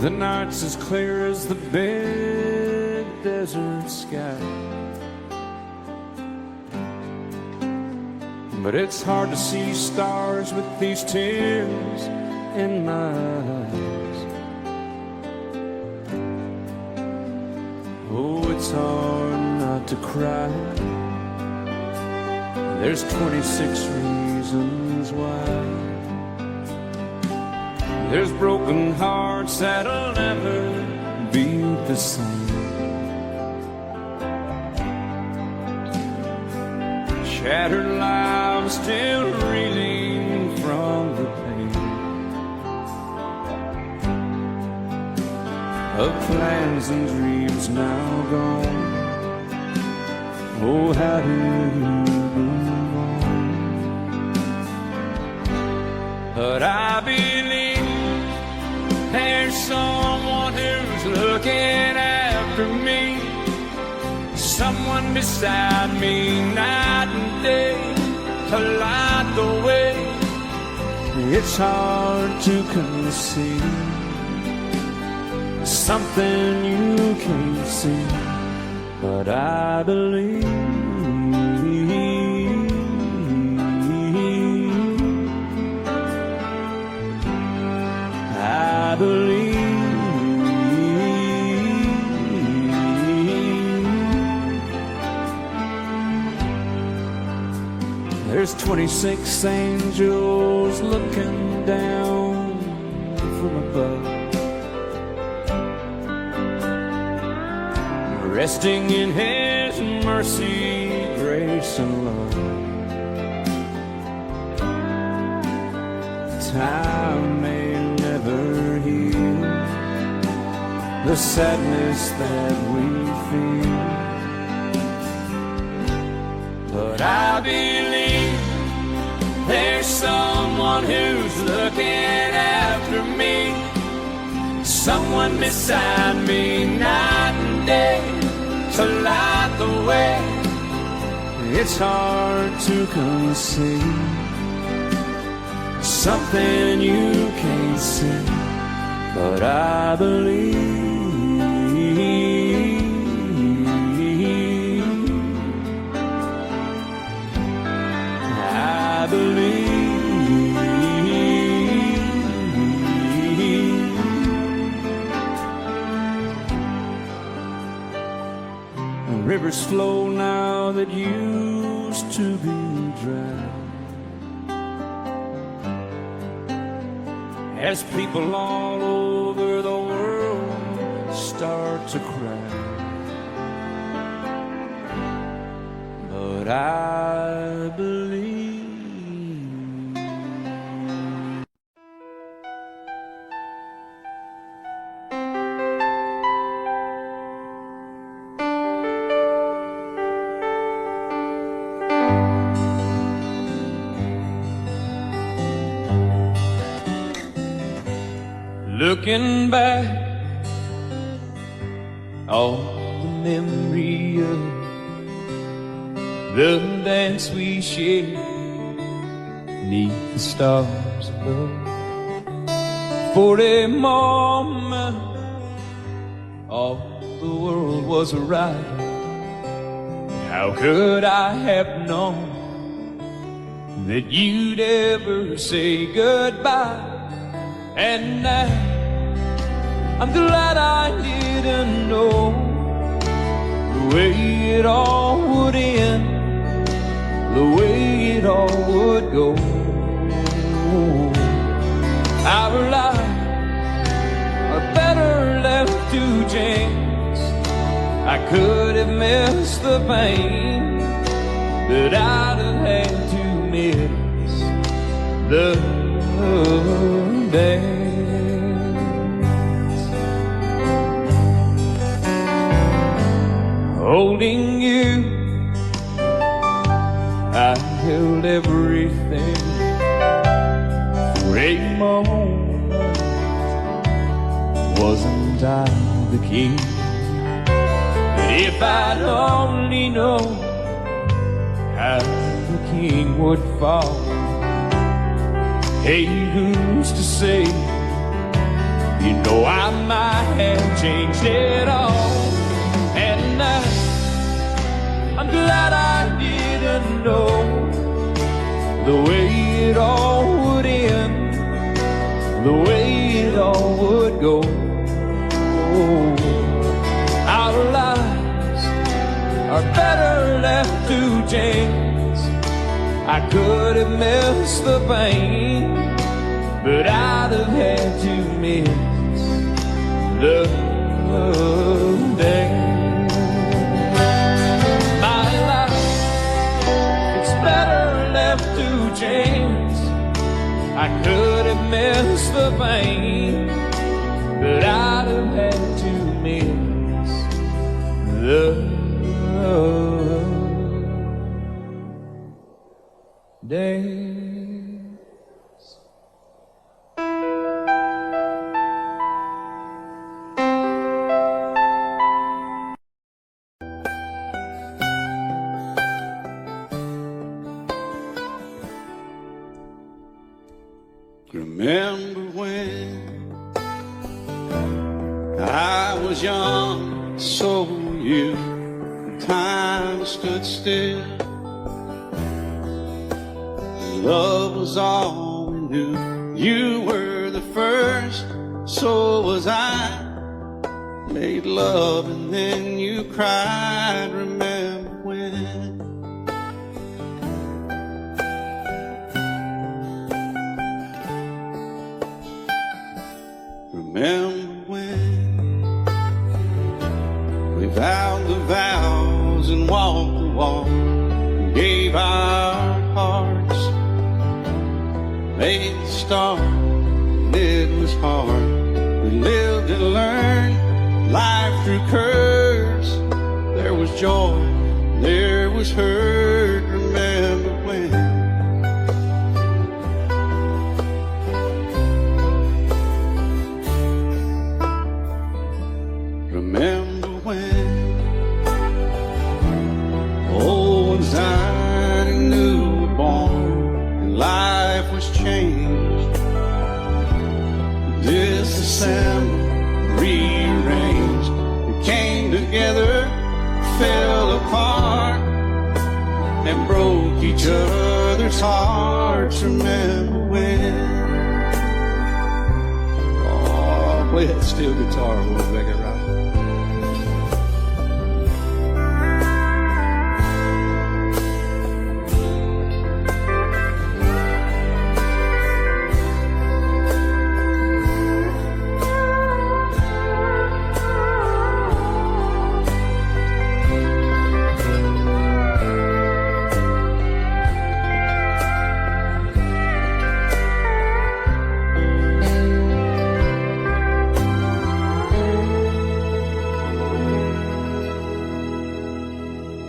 The night's as clear as the big desert sky. But it's hard to see stars with these tears in my eyes. Oh, it's hard not to cry. There's 26 reasons why. There's broken hearts that'll never be the same. Shattered lives still reeling from the pain of plans and dreams now gone. Oh, how do you move on? But I believe there's someone who's looking after me, someone beside me night and day to light the way. It's hard to conceive something you can't see, but I believe. I believe. There's 26 angels looking down from above, resting in His mercy, grace, and love. Time may never heal the sadness that we feel, but I believe there's someone who's looking after me, someone beside me night and day to light the way. It's hard to conceive something you can't see, but I believe. I believe. Rivers flow now that used to be dry, as people all over the world start to cry. But I believe. Looking back on the memory of the dance we shared beneath the stars above. For a moment all the world was right. How could I have known that you'd ever say goodbye? And now I'm glad I didn't know the way it all would end, the way it all would go. Our lives are better left to chance. I could have missed the pain, but I'd have had to miss the dance. Holding you, I held everything. For a moment, wasn't I the king? But if I'd only known how the king would fall, hey, who's to say You know I might have changed it all, and I'm glad I didn't know the way it all would end, the way it all would go. Our lives are better left to chance. I could have missed the pain, but I'd have had to miss the day. My life, it's better left to chance. I could have missed the pain, but I'd have had to miss the day. Remember when I was young, so were you. Time stood still. Love was all we knew. You were the first, so was I. Made love and then you cried. Remember when? Remember when we vowed the vows and walked the walk, gave our hearts, made the start, and it was hard. We lived and learned life through curves. There was joy, there was hurt. Remember when? Remember when old anxiety knew were born and life was changed. Disassembled, rearranged, we came together, fell apart, and broke each other's hearts. Remember when? Oh, play that steel guitar, we'll make it right.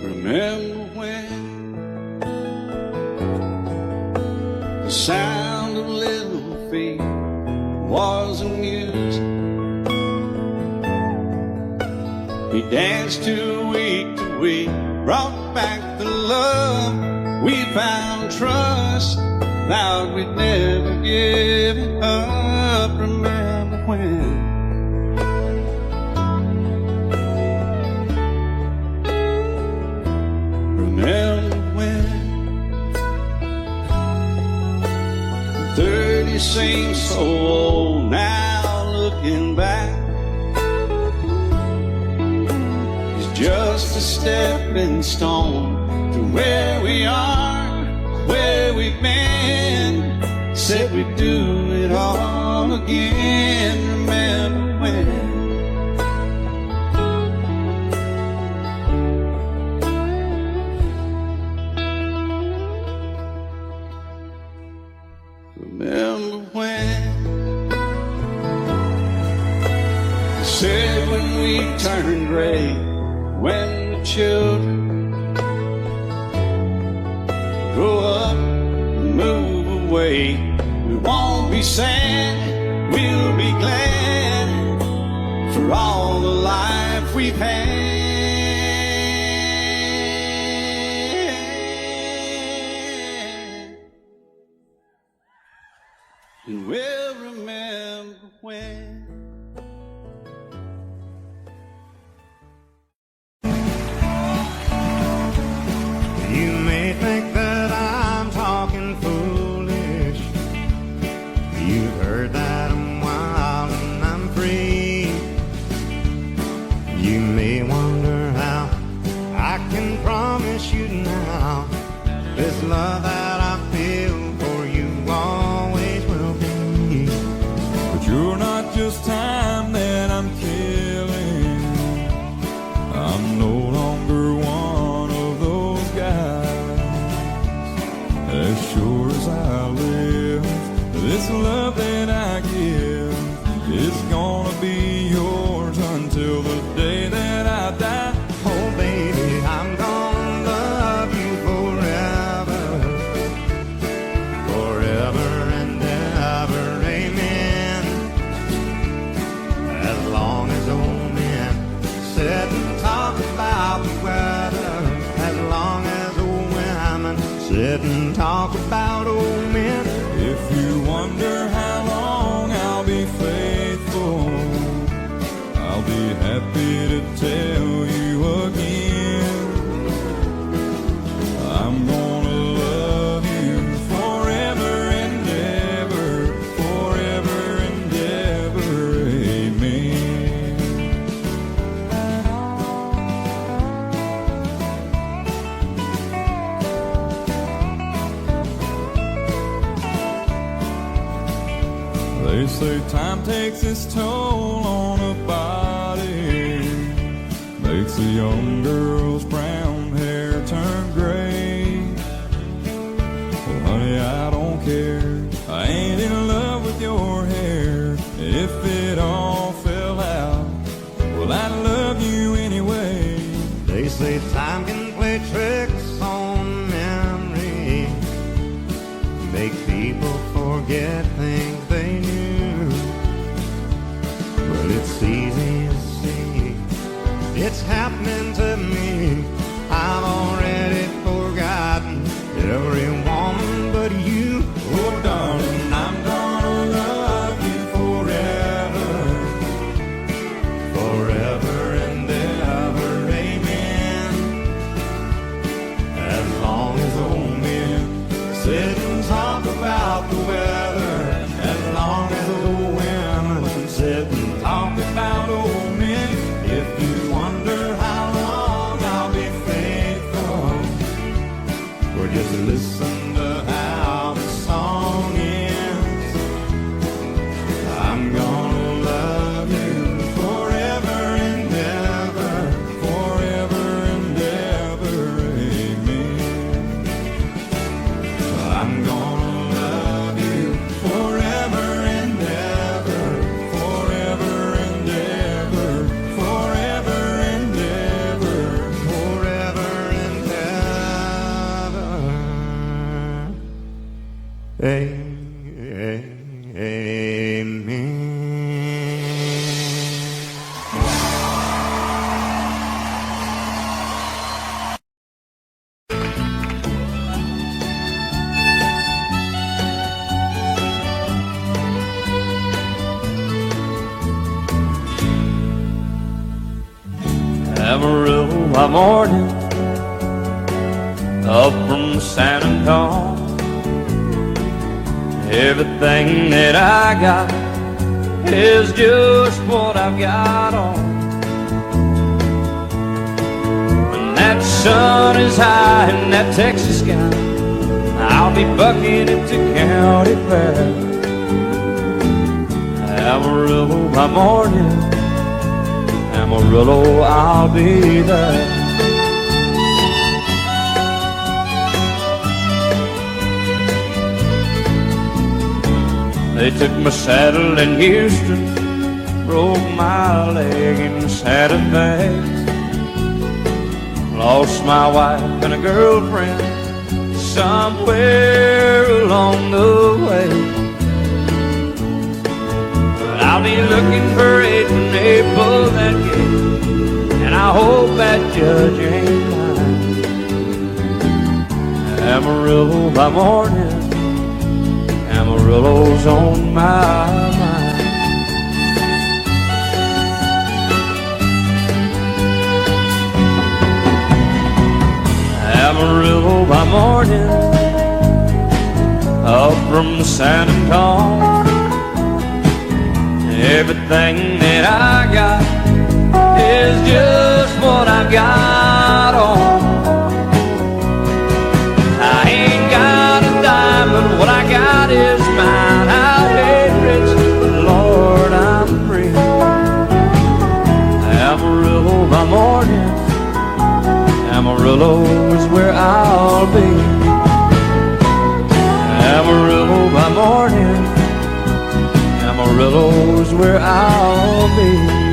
Remember when the sound of little feet was amused. We danced to week, brought back the love. We found trust, vowed we'd never give it up. Remember when? Remember when 30 seems so old now, looking back. It's just a stepping stone to where we are, where we've been. Said we'd do it all again. Remember when? Remember when you said when we turned gray, when the children grow up and move away, we won't be sad, we'll be glad for all the life we've had. And we'll remember when This love that I feel for you always will be. But you're not just time that I'm killing. I'm no longer one of those guys. As sure as I live, this love that I give is gonna be yours until the day that I die. Oh baby, I'm gonna love you forever, forever and ever, amen. As long as old men sit and talk about the weather, as long as old women sit and talk about old men. If you wonder how long I'll be faithful, I'll be happy to tell you again. I'm gonna love you forever and ever, forever and ever, amen. They say time takes its toll on a body, makes a young girl's brown hair turn gray. Well, honey, I don't care. I ain't in love with your hair. If it all fell out, well, I'd love you anyway. They say time can play tricks on memory, make people forget things they knew. But it's easy to see, it's happening to me. I've already forgotten every woman but you. Oh, darling, I'm gonna love you forever, Forever and ever, amen. As long as old men sit and talk about the weather, as long as old women sit and talk about old men. If you wonder how long I'll be faithful, or just listen to how the song ends, I'm gonna love you forever and ever, forever and ever, amen. I'm gonna love you forever and ever, Forever and ever, forever and ever. forever and ever. Amen. Amarillo by morning, up from San Antonio. Everything that I got is just what I've got on. When that sun is high in that Texas sky, I'll be bucking into County Fair. Amarillo by morning, Amarillo, I'll be there. They took my saddle in Houston, broke my leg in Santa Fe. Lost my wife and a girlfriend somewhere along the way. But I'll be looking for it when they pull that gate, and I hope that judge ain't lying. Amarillo by morning, Amarillo's on my mind. Amarillo by morning, up from San Antonio. Everything that I got is just what I've got on. I I'll be. Amarillo by morning, Amarillo's where I'll be.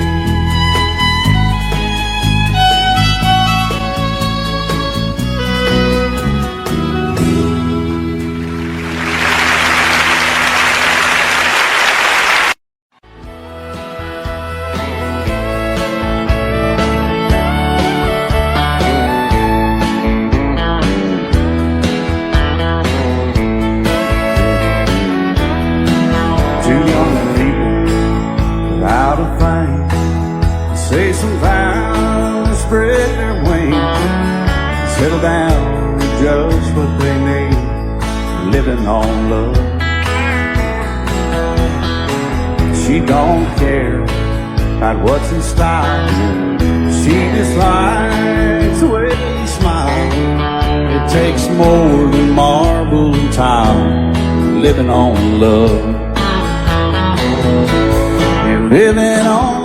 Say some vows, spread their wings, settle down to just what they need, living on love. She don't care about what's in style, she just likes the way you smile. It takes more than marble and tile, living on love. You're living on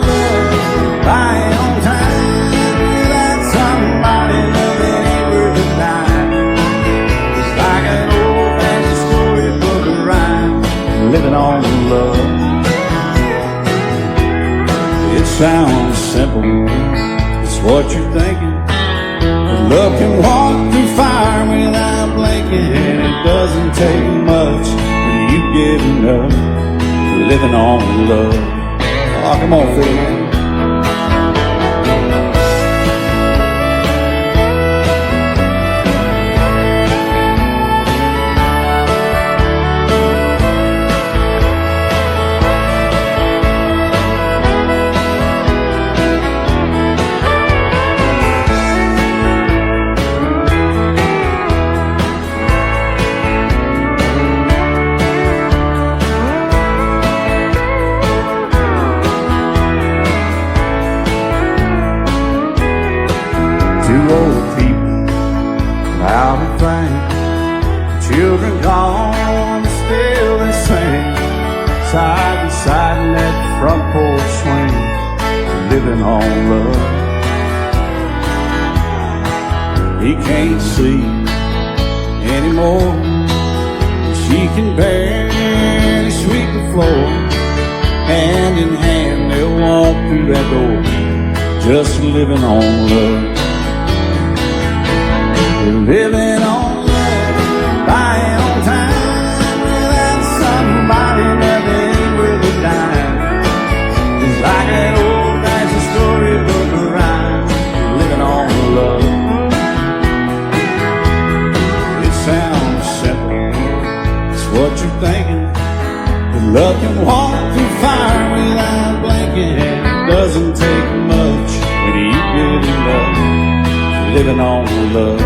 buying on time without somebody loving ain't worth a dime. It's like an old-fashioned storybook of rhyme, living on love. It sounds simple, it's what you're thinking. But love can walk through fire without blinking, and it doesn't take much when you give enough, living on love. Oh, come on, Phil. Two old people out of fame, children gone, but still they sing, side by side in that front porch swing, living on love. He can't see anymore, she can barely sweep the floor. Hand in hand they'll walk through that door, just living on love. Living on love, buying on time without somebody loving worth a dime. It's like an old-fashioned storybook of rhyme, living on love. It sounds simple, it's what you're thinking. But love can walk through fire without blinking, and it doesn't take much when you give enough, living on love.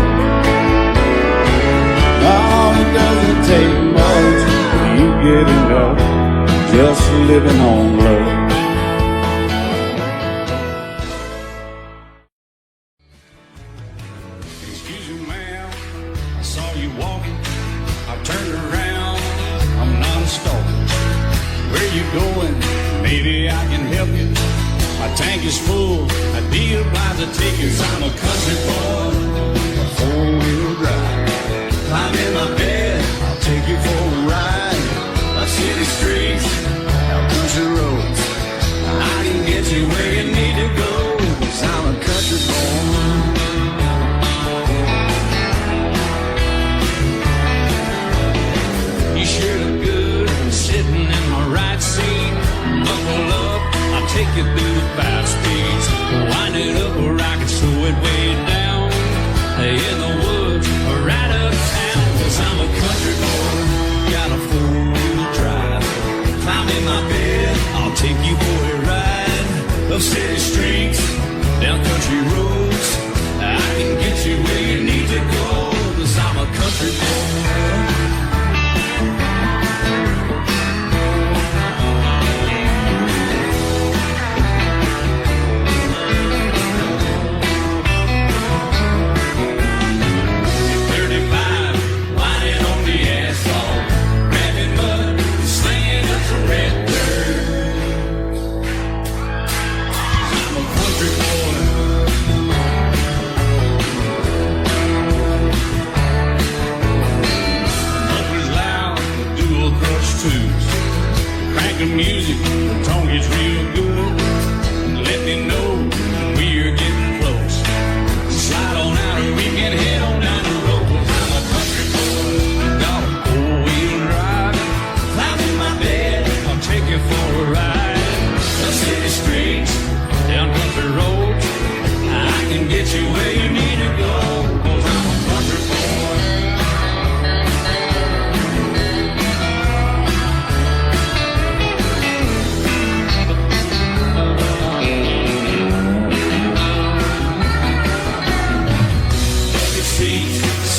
Oh, it doesn't take much when you get enough, just living on love. Excuse me, ma'am, I saw you walking, I turned around, I'm not a stalker. Where you going? Maybe I can help you. My tank is full, I'd be obliged to take you. I'm a country boy, a four-wheel drive. Climb in my bed, I'll take you for a ride. Our city streets, our country roads, I can get you where you need to go, 'cause I'm a country boy. You sure look good sitting in my right seat. Buckle up, I'll take you through the 5 speeds. Wind it up where I can slow it way down. In the woods or right uptown. the music, the tone gets real good. Let me know when we're getting close. Slide on out and we can head on down the road. I'm a country boy, got a four-wheel drive. Climb in my bed, I'll take you for a ride. The city streets, down country roads, I can get you where you need to go. 'Cause I'm a country boy.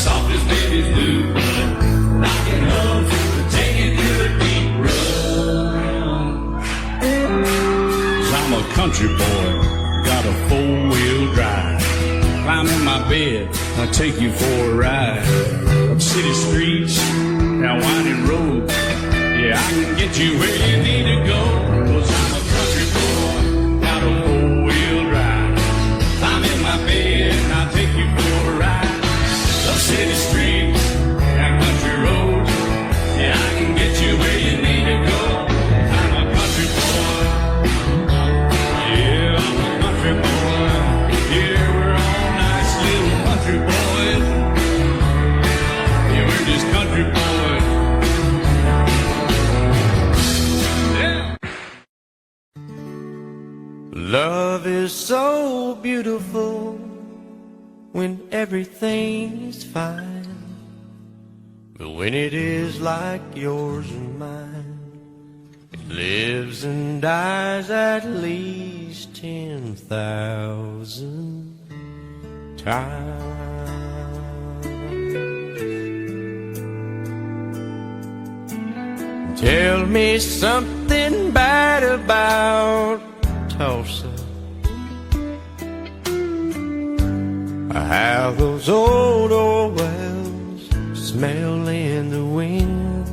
Soft as babies do, knocking home, taking through the deep run. 'Cause I'm a country boy, got a four-wheel drive. Climb in my bed, I'll take you for a ride. Up city streets, down winding roads, yeah, I can get you where you need to go. 'Cause I'm a country boy, got a four-wheel drive. Climb in my bed, I'll take you for a ride. Up city streets, down country roads, yeah, I can get you where you need to go. I'm a country boy, yeah, I'm a country boy. Yeah, we're all nice little country boys. Yeah, we're just country boys. Yeah. Love is so beautiful when everything's fine, but when it is like yours and mine, it lives and dies at least 10,000 times. Tell me something bad about Tulsa. How those old wells smell in the wind.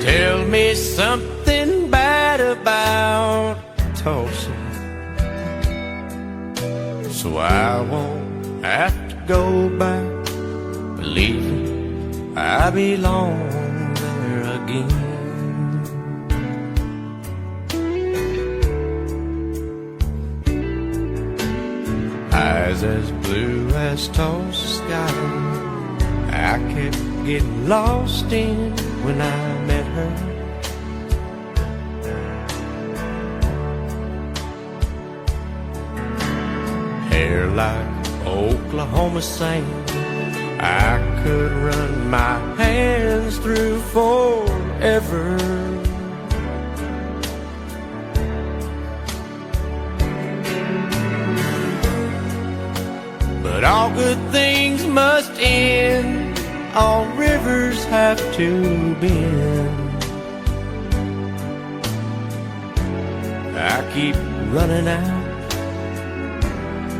Tell me something bad about Tulsa, so I won't have to go back, believing I belong there again. Eyes as blue as Tulsa sky, I kept getting lost in when I met her. Hair like Oklahoma sand, I could run my hands through forever. But all good things must end, all rivers have to bend. I keep running out,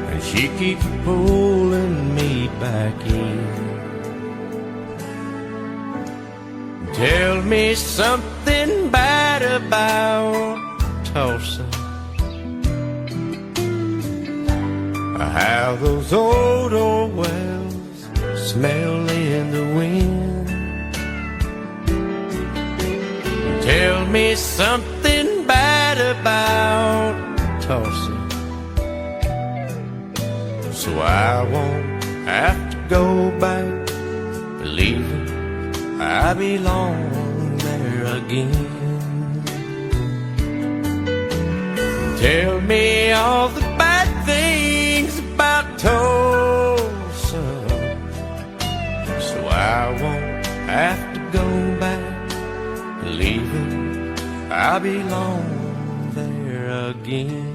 and she keeps pulling me back in. Tell me something bad about Tulsa. How those old wells smell in the wind. Tell me something bad about Tulsa, so I won't have to go back, believing I belong there again. Tell me all the bad things about Tulsa, so I won't have to go back, believing I belong there again.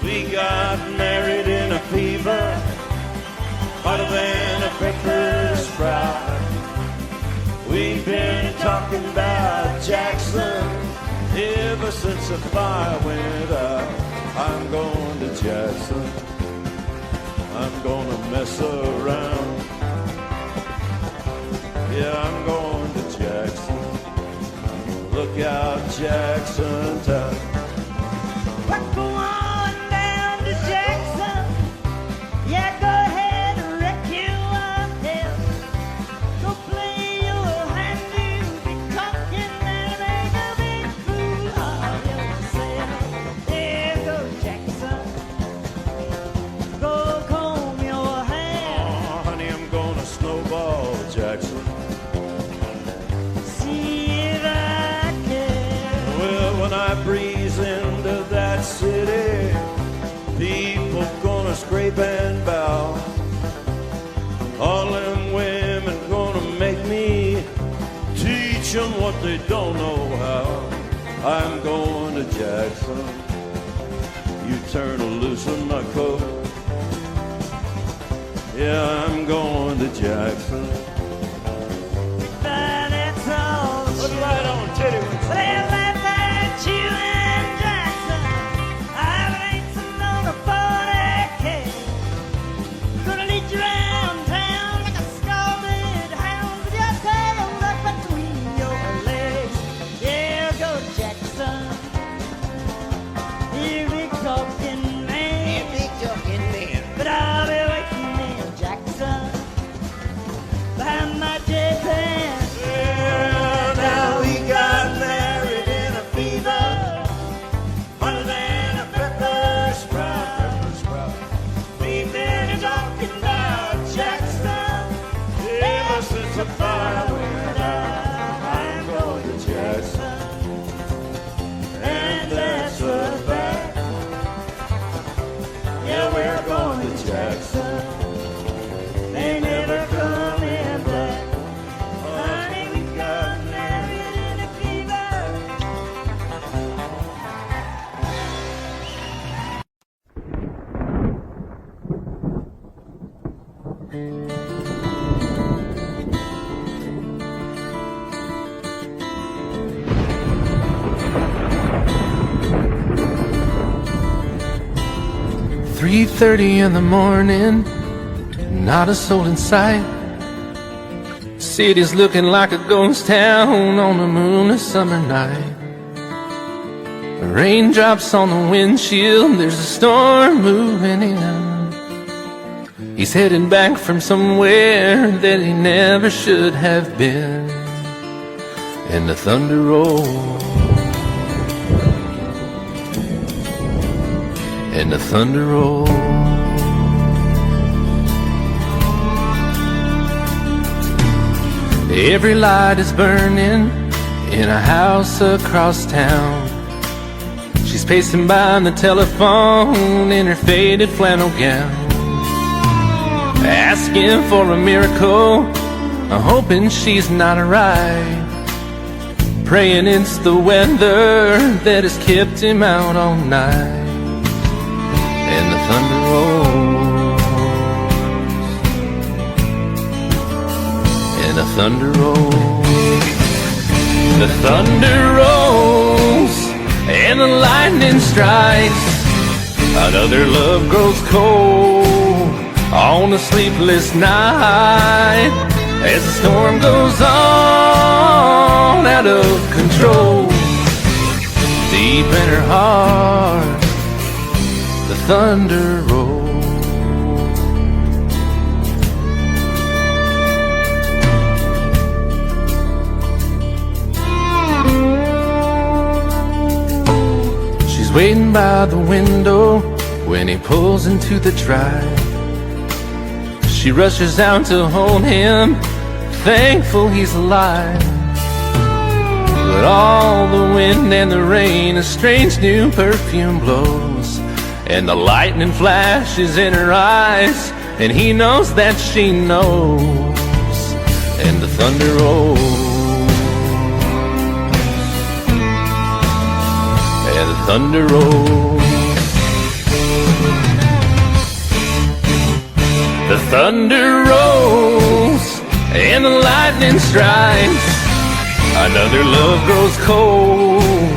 We got married in a fever, hotter than a pepper sprout. We've been talking about Jackson ever since the fire went out. I'm going to Jackson, I'm mess around. Yeah, I'm going to Jackson. Look out, Jackson Town. Go on down to Jackson. Yeah, go ahead and wreck you up there. Go play your hand, you'll be talking and make a big fool of yourself. Yeah, go Jackson. Go comb your hair. Oh, honey, I'm gonna snowball Jackson. See if I can. Well, when I breeze into that city, people gonna scrape and bow. All them women gonna make me teach them what they don't know how. I'm going to Jackson. You turn loose in my coat. Yeah, I'm going to Jackson. But it's all Put it right on, Teddy. Well, laugh at you and Jackson. I've ain't on a 40K. Gonna lead you around town like a scalded hound with your tail up between your legs. Yeah, go Jackson. You big talking man. But I'll be waiting in Jackson behind my jet van. Well, now we got married in a fever, hotter than a pepper sprout. We've been talking about Jackson ever since the fire went out. I'm going to Jackson, and that's a fact. Yeah, we're going to Jackson. They never come in black. Honey, we got married in a fever. "3:30 in the morning, not a soul in sight. City's looking like a ghost town on a moonless summer night. Raindrops on the windshield, there's a storm moving in. He's heading back from somewhere that he never should have been. And the thunder rolls, and the thunder rolls. Every light is burning in a house across town. She's pacing by the telephone in her faded flannel gown, asking for a miracle, hoping she's not alright, praying it's the weather that has kept him out all night. And the thunder rolls, and the thunder rolls, the thunder rolls, and the lightning strikes. Another love grows cold on a sleepless night, as the storm goes on out of control. Deep in her heart, the thunder rolls. She's waiting by the window when he pulls into the drive. She rushes out to hold him, thankful he's alive. But all the wind and the rain, a strange new perfume blows, and the lightning flashes in her eyes, and he knows that she knows. And the thunder rolls, and the thunder rolls. The thunder rolls, and the lightning strikes. Another love grows cold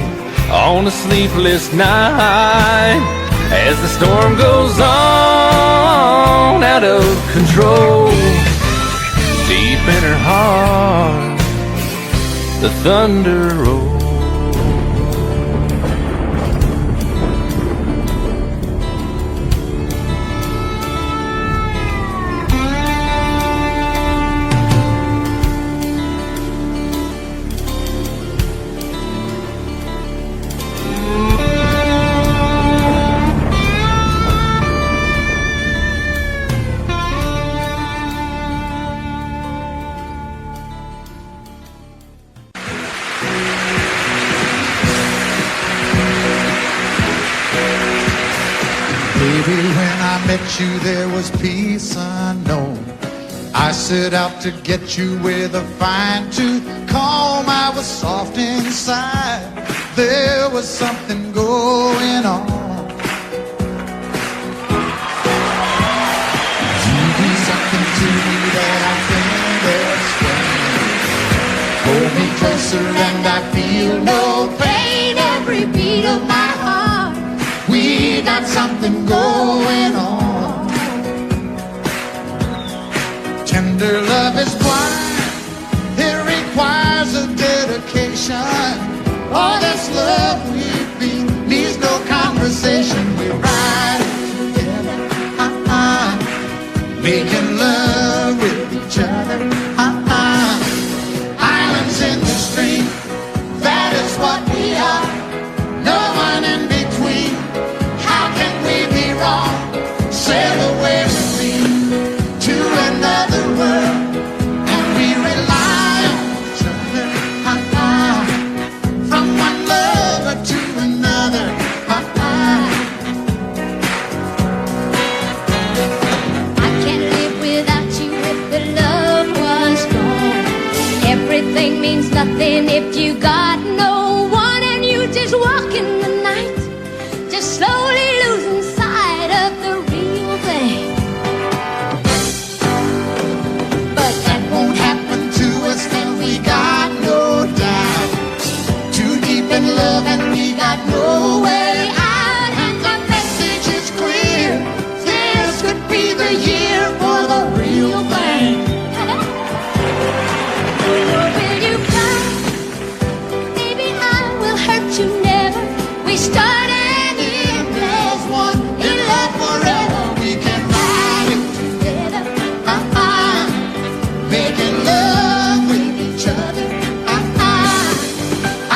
on a sleepless night, as the storm goes on out of control. Deep in her heart, the thunder rolls. Baby, when I met you, there was peace unknown. I set out to get you with a fine-tooth comb. I was soft inside. There was something going on. You do something to me that I can't explain. Hold me closer and I feel no pain. Every beat of my heart, we got something going on. Tender love is blind. It requires a dedication. All this love we feel needs no conversation. We ride together, making love with each other. Islands in the stream, that is what we are. No one in between. How can we be wrong? Sail away with me to another world, and we rely on each other. From one lover to another. I can't live without you if the love was gone. Everything means nothing if you got no one, and you just walk in the night, just slowly losing sight of the real thing. But that won't happen to us, and we got no doubt. Too deep in love, and we got no way out. And the message is clear. This could be the year for the real thing. Will you come? Maybe I will hurt you never. We start and end as one. In love forever, we can ride it Together. making love with each other.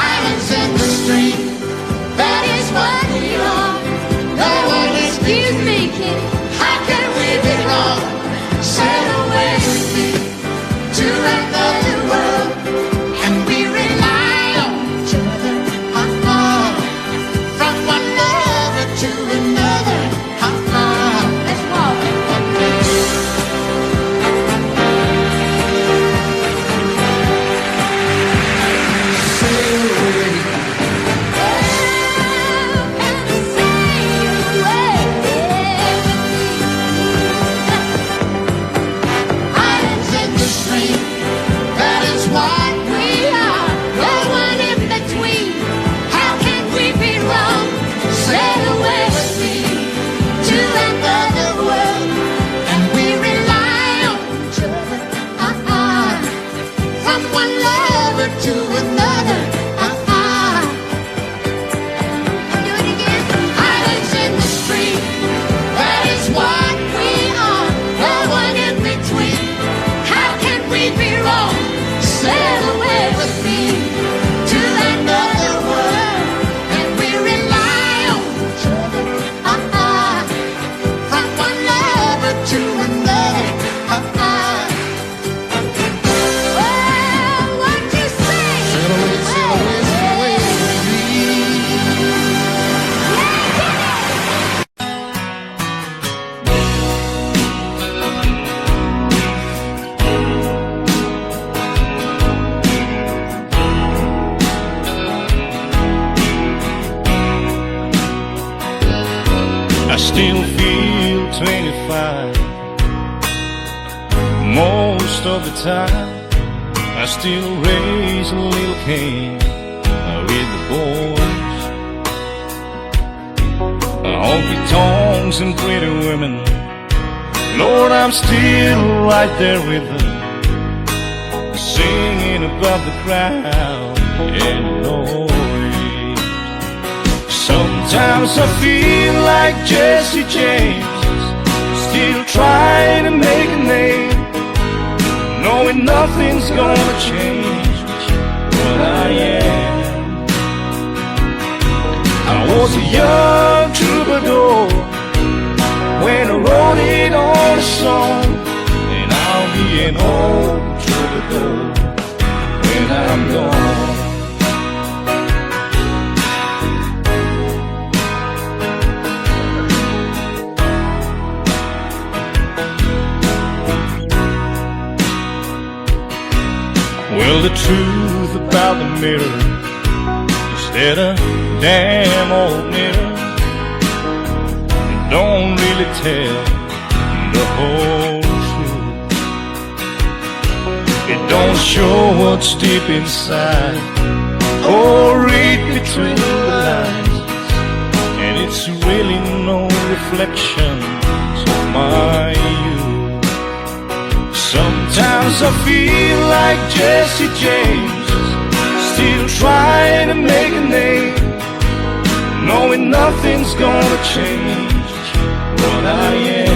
Islands in the stream, that is what we are. No one Excuse me, kid. How can we be wrong? Sail away with me to another world, and we rely on each other. From one lover to another. Let's walk. Sail away. Islands in the stream, that is what We are no one in between. How can we be wrong? Sail away with me to another world, and we rely on each other. From one lover to another. do it again. Islands in the stream, that is what we are. No one in between. How can we be wrong? Sail away with me to another world, and we rely on each other. From one lover to another. Well, what you say? Sail away, sail away, sail away with me. I still feel 25 most of the time. I still raise a little Cain with the boys. Honky tonks and pretty women Lord, I'm still right there with them, singing above the crowd and noise. Sometimes I feel like Jesse James, still trying to make a name, knowing nothing's gonna change what I am. I was a young troubadour when I wrote it on a song, and I'll be an old troubadour when I'm gone. Well, the truth about the mirror is that a damn old mirror don't really tell the whole truth. It don't show what's deep inside or read between the lines, and it's really no reflection of my youth. Sometimes I feel like Jesse James, still trying to make a name, knowing nothing's gonna change what I am.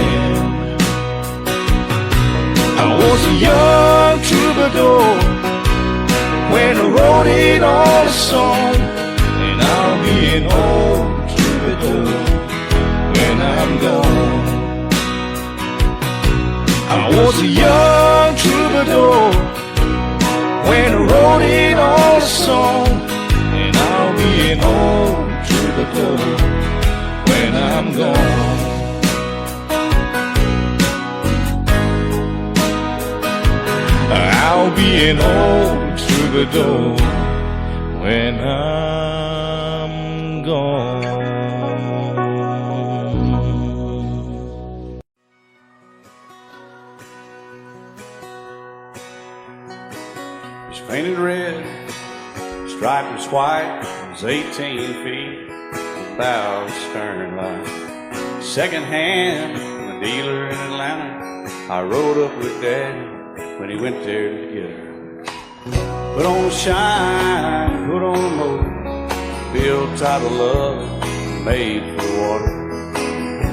I was a young troubadour when I wrote it on a song, and I'll be an old troubadour when I'm gone. I was a young troubadour when I wrote it on a song, and I'll be an old troubadour when I'm gone. I'll be an old troubadour when I'm gone. Painted red, striped was white, was 18 feet, bow stern line. Second hand from a dealer in Atlanta, I rode up with Daddy when he went there to get her. Put on the shine, put on the motor, built out of love, made for the water.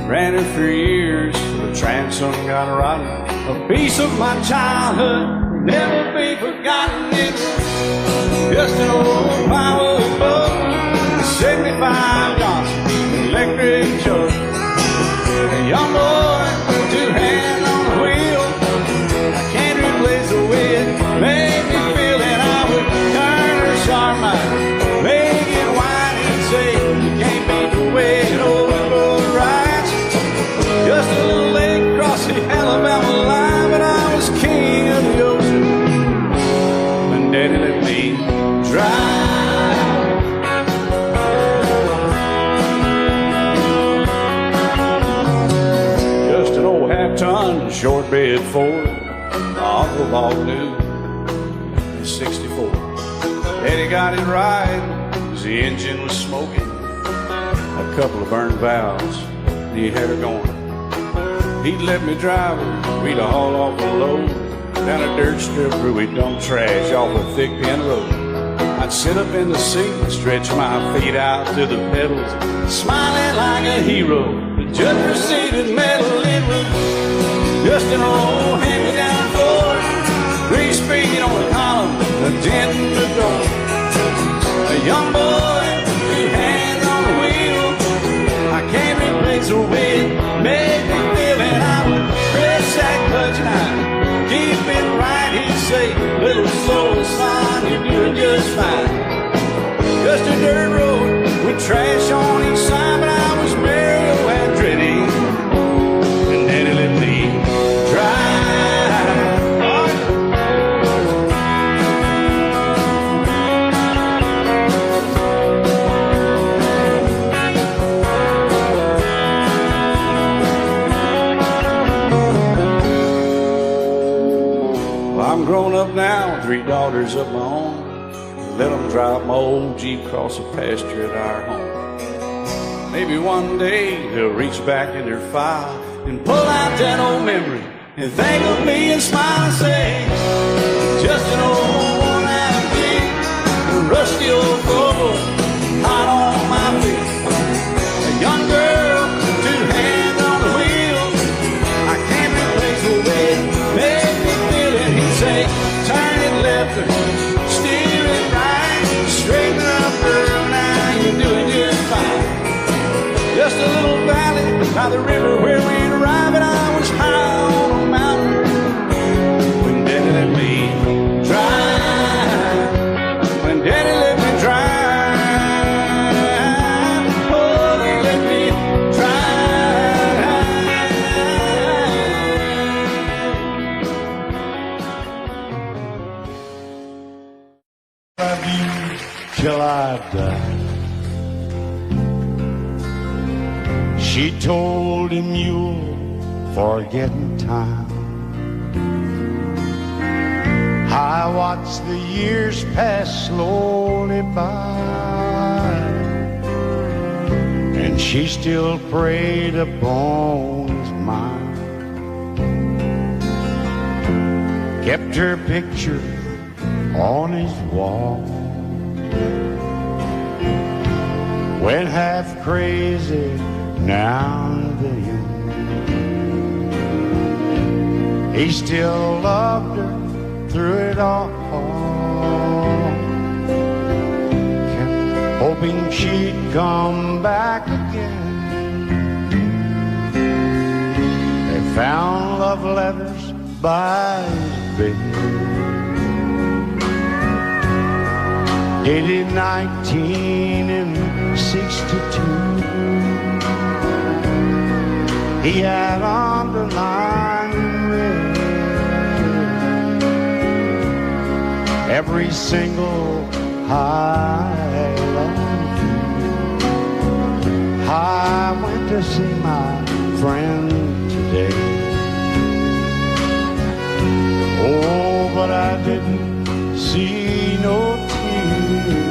Ran her for years, the transom got rotten. A piece of my childhood, never be forgotten. It's just an old power boat, 75 Johnson electric choke. A young boy, two hands on the wheel. I can't replace the way it made me feel that I would turn her sharp mind, make it wide and say you can't beat the way an old boat rides. Just a little lake across the Alabama line, but I was king of the ocean when Daddy let me drive. Just an old half-ton short bed Ford my uncle bought new in '64. Daddy got it right as the engine was smoking, a couple of burned valves, and he had her going. He'd let me drive her, we'd haul off a load down a dirt strip where we'd dump trash off a thick pin road. I'd sit up in the seat, stretch my feet out to the pedals, smiling like a hero. The judge proceeded metal, it was just an old hand-me-down Ford, grease-speed on the column, a dent in the door. A young boy, two hands on the wheel, I can't replace the way it made me feel. And I would press that clutch and I'd keep it right. He'd say, little slow, son, you're doing just fine. Just a dirt road with trash on each side, but I was Mario Andretti, and Daddy let me drive. Well, I'm grown up now, 3 daughters of my own. Let them drive my old Jeep across the pasture at our home. Maybe one day they'll reach back in their file and pull out that old memory and think of me and smile and say, just an old worn-out gig, a rusty old floor, hot on my feet. A young girl, two hands on the wheel. I can't replace the way it made me feel it. He'd say, turn it left or steer it right. Straighten up, girl, now you're doing just fine. Just a little valley by the river where we'd arrive, and I was high on a mountain when Daddy let me drive. When Daddy let me drive. Oh, he let me drive. Love you till I die. She told him you'll forget in time. I watched the years pass slowly by, and she still preyed upon his mind. Kept her picture on his wall. Went half crazy now and then. He still loved her through it all. Kept hoping she'd come back again. They found love letters by his bed, dated 1962. He had underlined in red every single I love you. I went to see my friend today. Oh, but I didn't see no tears.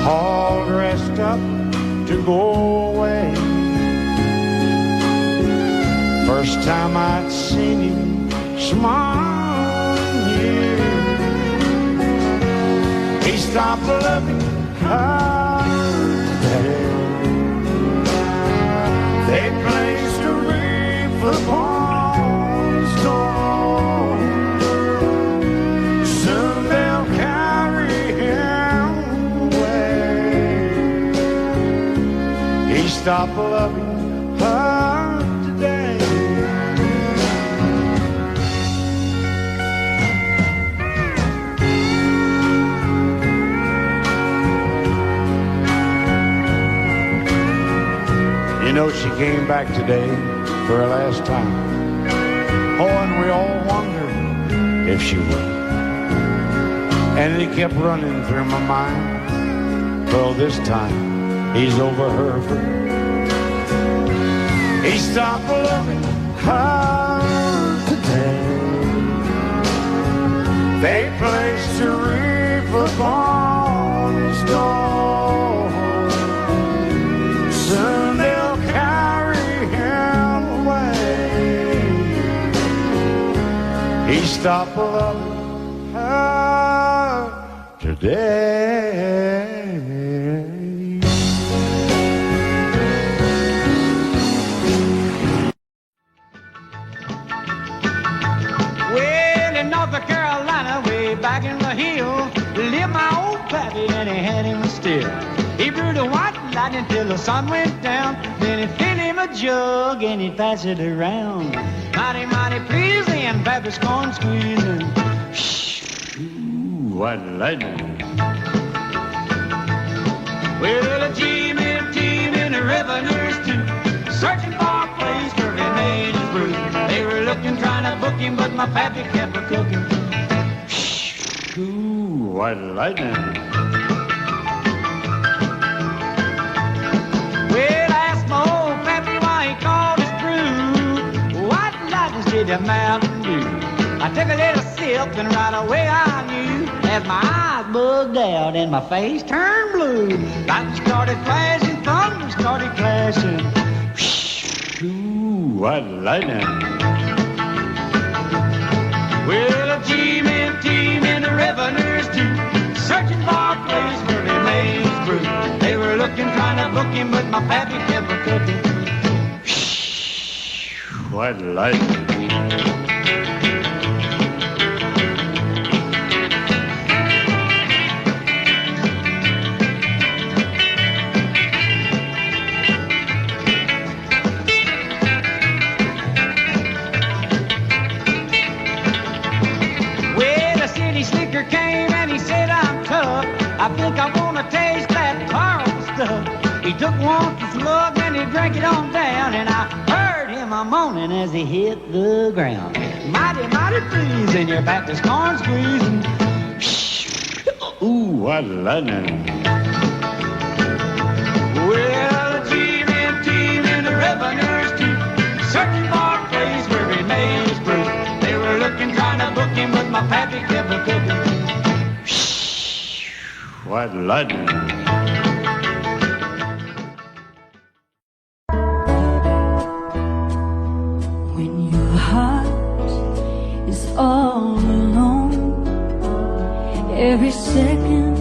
All dressed up to go away. First time I'd seen him smile in years. He stopped loving her today. They placed a wreath upon his door. Soon they'll carry him away. He stopped loving her today. You know, she came back today for her last time. Oh, and we all wondered if she would. And it kept running through my mind. Well, this time, he's over her for he stopped loving her today. They placed a wreath upon his door. Soon they'll carry him away. He stopped loving her today. Well, in North Carolina, way back in the hill, lived my old pappy and he had him still. He brewed a white lightning till the sun went down. Then he filled him a jug and he'd pass it around. Mighty, mighty pleasing, pappy's corn squeezing. Shh, ooh, white lightning. Well, a team and the revenues too, searching for a place where he made his brew. They were looking, trying to book him, but my pappy kept a cooking. Shh, ooh, white lightning. Well, I asked my old pappy why he called his brew white lightning did the Mountain Dew. I took a little sip and right away I knew, as my eyes bugged out and my face turned blue. Lightning started flashing, thunder started clashing. what lightning. Well, a team in the revenues too, searching for a place where he made his brew. They were looking, trying to book him, but my pappy kept a cooking. What lightning. I think I wanna taste that Carl stuff. He took one slug and he drank it on down, and I heard him a moaning as he hit the ground. Mighty, mighty pleasing, your back is corn squeezing. Ooh, what lightning. Well, a team in the revenues too, searching for a place where he made his brew. They were looking, trying to book him, but my pappy kept a cooking. What lightning. When your heart is all alone, every second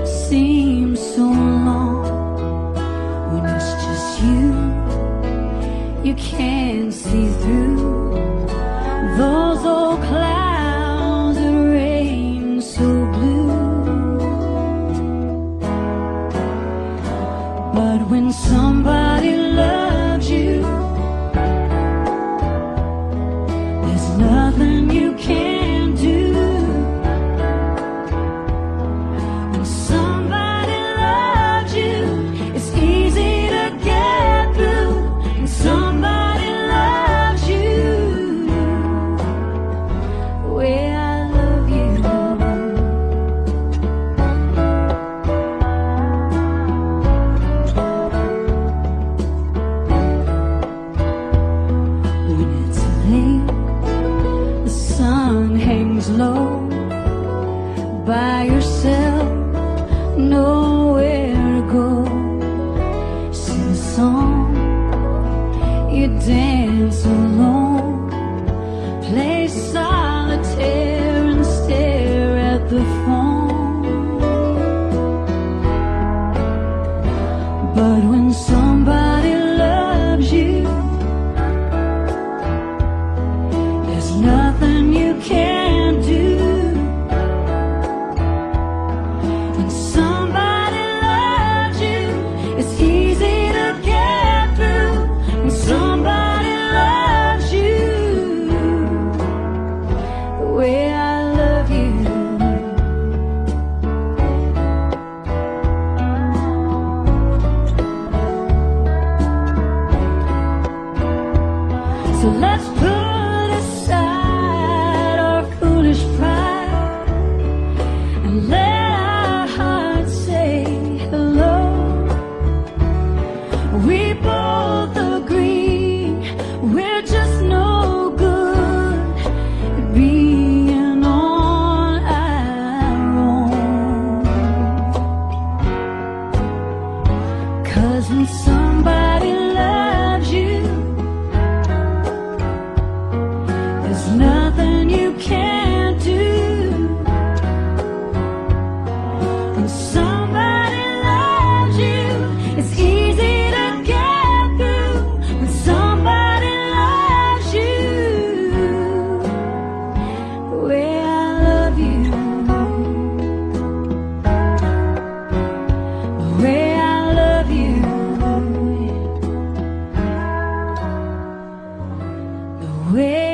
seems so long. When it's just you can't see through those old clouds that rain so blue. But when somebody loves you, there's nothing you can do. When somebody loves you, it's easy to get through. When somebody loves you, the way I love you. Low by yourself, nowhere to go. Sing a song, you dance alone, play solitaire and stare at the phone. But when somebody loves you, there's nothing you can. So let's put aside our foolish pride and let our hearts say hello. We both agree we're just no good at being on our own. 'Cause when somebody loves you, there's nothing you can't do. When somebody loves you, it's easy to get through. When somebody loves you, the way I love you, the way I love you, the way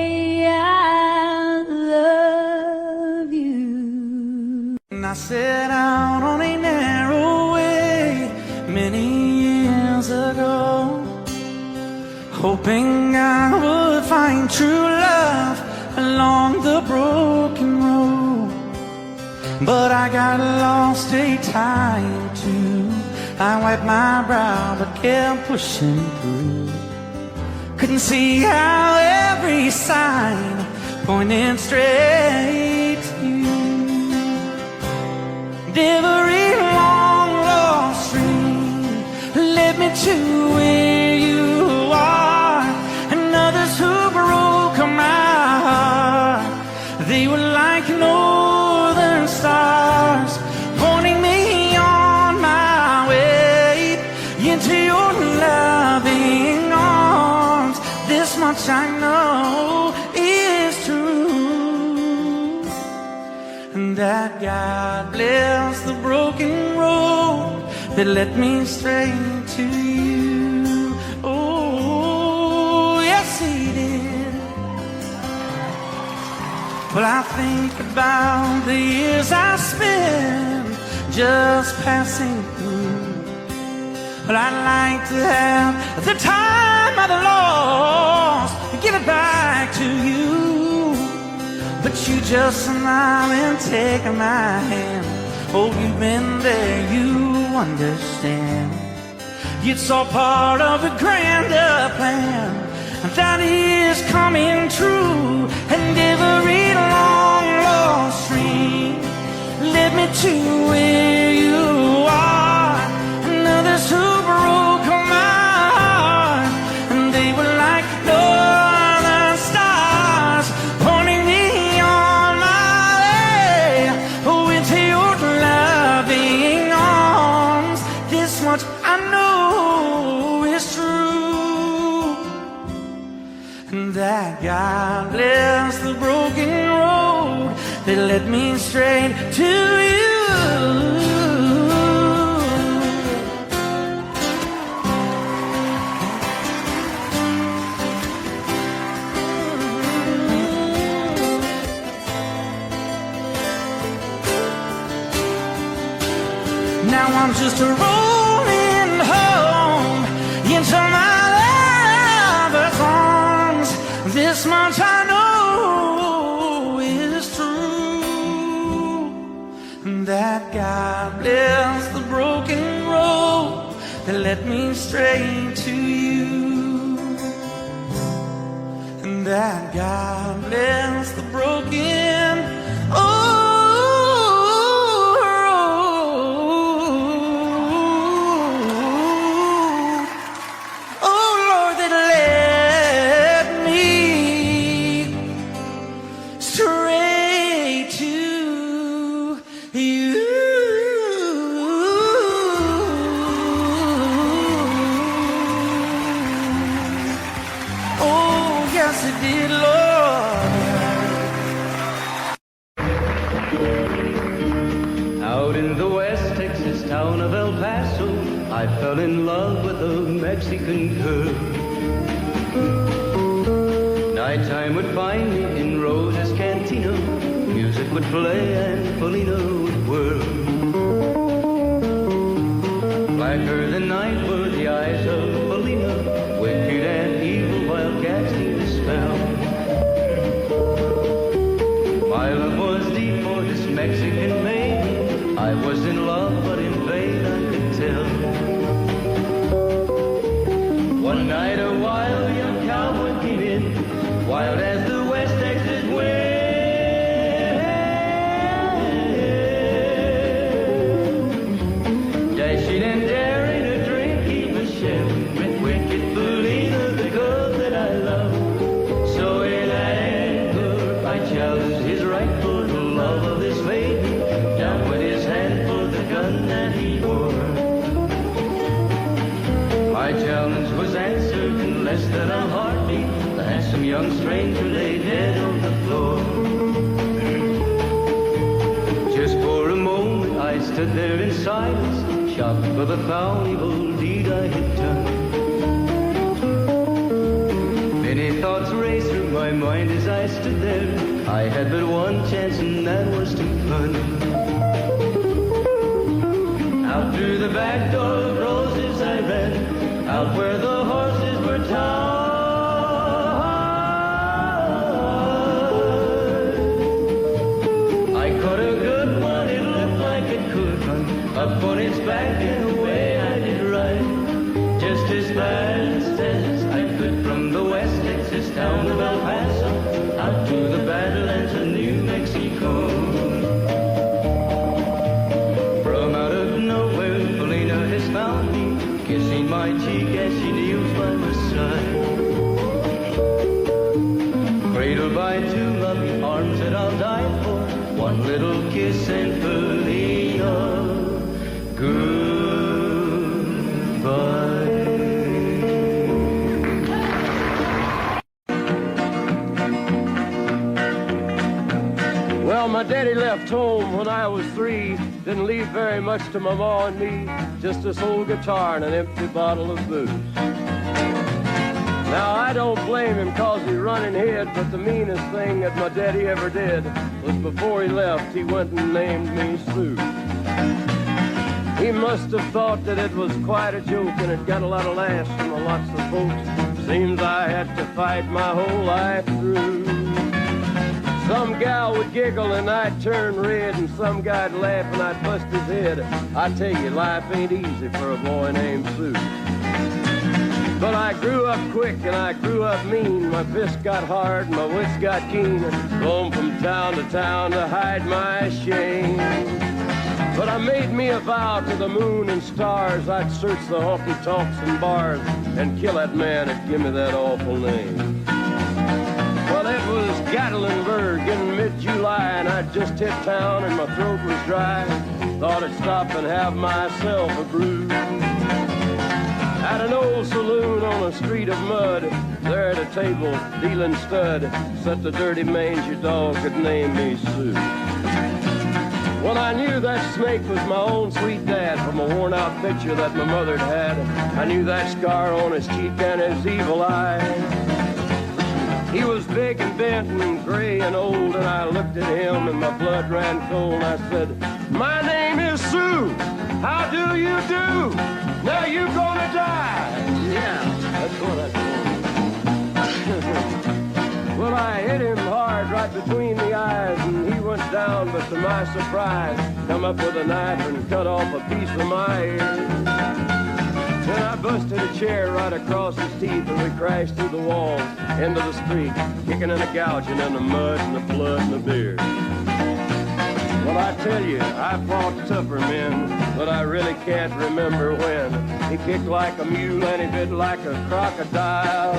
I set out on a narrow way many years ago, hoping I would find true love along the broken road. But I got lost a time or two. I wiped my brow but kept pushing through. Couldn't see how every sign pointed straight to you. Every long lost dream led me to where you are, and loving arms. This much I know is true, and that God bless the broken road that led me straight to you. Oh, yes, He did. Well, I think about the years I spent just passing through. But I'd like to have the time I've lost and give it back to you. But you just smile and take my hand. Oh, you've been there, you understand. It's all part of a grander plan that is coming true. And every long lost dream led me to where you are. And others who broke my heart, and they were like no other stars, pointing me on my way. Oh, into your loving arms. This much I know is true, and that God bless the broken road that led me straight to you. Now I'm just rolling home into my lover's arms. This much I know is true, that God bless the broken road that led me straight to you, and that God bless the broken road. Oh Lord, that led me straight to you. Oh, yes, it did, Lord. Out in the West Texas town of El Paso, I fell in love with a Mexican girl. Nighttime would find me in Rosa's Cantina. Music would play and Felina would whirl. Blacker than night were the eyes of Felina, wicked and evil while casting a spell. My love was deep for this Mexican maiden. I was in love, but in vain I could tell. One night a wild young cowboy came in, wild as the West Texas wind. Dashing and daring to drink, he was sharing with wicked Felina, the girl that I love. So in anger I challenged his right for the love of this maiden. Down went his hand for the gun that he wore. My challenge was answered in less than a heartbeat. The handsome young stranger lay dead on the floor. Just for a moment I stood there in silence, shocked for the foul evil deed I had done. Many thoughts raced through my mind as I stood there. I had but one chance and that was to run. Out through the back door of roses I ran, out where the horses were tied. I caught a good one, it looked like it could run up on its back and away I did ride. Just as fast as I could from the West Texas town of El Paso out to the Badlands of New Mexico. From out of nowhere, Felina has found me, kissing my cheek as she kneels by my side. Cradled by two loving arms that I'll die for, one little kiss and Felina, goodbye. left home when I was 3. Didn't leave very much to my ma and me, just this old guitar and an empty bottle of booze. Now I don't blame him 'cause he run and hid, but the meanest thing that my daddy ever did was before he left, he went and named me Sue. He must have thought that it was quite a joke, and it got a lot of laughs from lots of folks. Seems I had to fight my whole life through. Some gal would giggle and I'd turn red, and some guy'd laugh and I'd bust his head. I tell you, life ain't easy for a boy named Sue. But I grew up quick and I grew up mean. My fists got hard and my wits got keen. Roamed from town to hide my shame. But I made me a vow to the moon and stars, I'd search the honky-tonks and bars and kill that man that give me that awful name. Well, it was Gatlinburg in mid-July, and I'd just hit town and my throat was dry. Thought I'd stop and have myself a brew. At an old saloon on a street of mud, there at a table, dealing stud, sat the dirty mangy dog that named me Sue. Well, I knew that snake was my own sweet dad from a worn-out picture that my mother'd had. I knew that scar on his cheek and his evil eye. He was big and bent and gray and old, and I looked at him and my blood ran cold. And I said, "My name is Sue. How do you do? Now you gonna die." Yeah, that's what I told him. Well, I hit him hard right between the eyes, and he went down, but to my surprise, come up with a knife and cut off a piece of my ear. Then I busted a chair right across his teeth, and we crashed through the walls into the street, kicking and a gouging in the mud and the blood and the beer. Well, I tell you, I fought tougher men, but I really can't remember when. He kicked like a mule and he bit like a crocodile.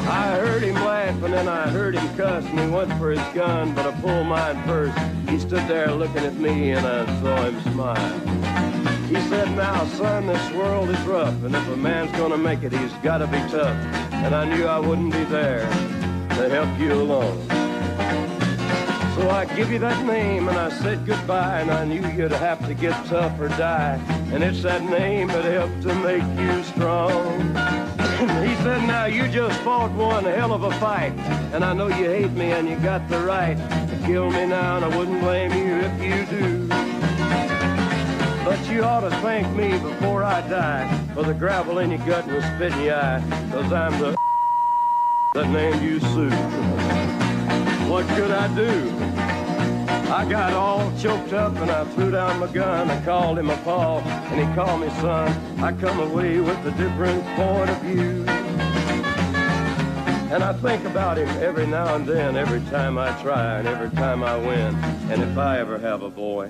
I heard him laugh and then I heard him cuss, and he went for his gun, but I pulled mine first. He stood there looking at me and I saw him smile. He said, "Now, son, this world is rough, and if a man's gonna make it, he's gotta be tough." And I knew I wouldn't be there to help you along. So I give you that name and I said goodbye, and I knew you'd have to get tough or die. And it's that name that helped to make you strong. He said, "Now you just fought one hell of a fight, and I know you hate me and you got the right to kill me now, and I wouldn't blame you if you do. But you ought to thank me before I die for the gravel in your gut and the spit in your eye, 'cause I'm the that named you Sue." What could I do? I got all choked up and I threw down my gun. I called him a paw and he called me son. I come away with a different point of view. And I think about him every now and then, every time I try and every time I win. And if I ever have a boy,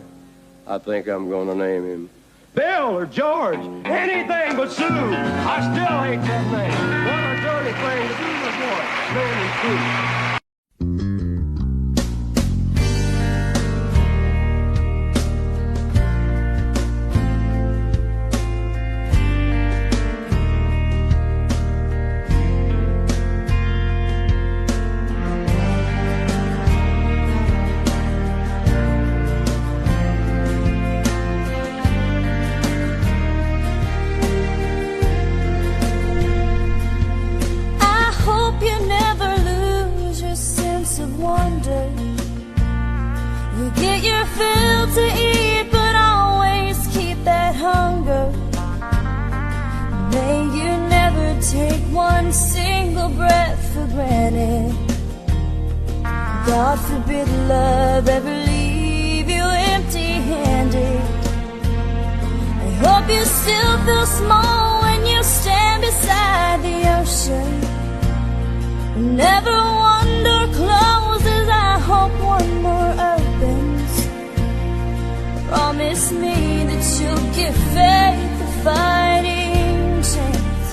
I think I'm gonna name him Bill or George, anything but Sue. I still hate that name. What a dirty thing to do with a boy. Name him Sue. You get your fill to eat, but always keep that hunger. May you never take one single breath for granted. God forbid love ever leave you empty-handed. I hope you still feel small when you stand beside the ocean. Never one door closes, I hope one more opens. Promise me that you'll give faith a fighting chance.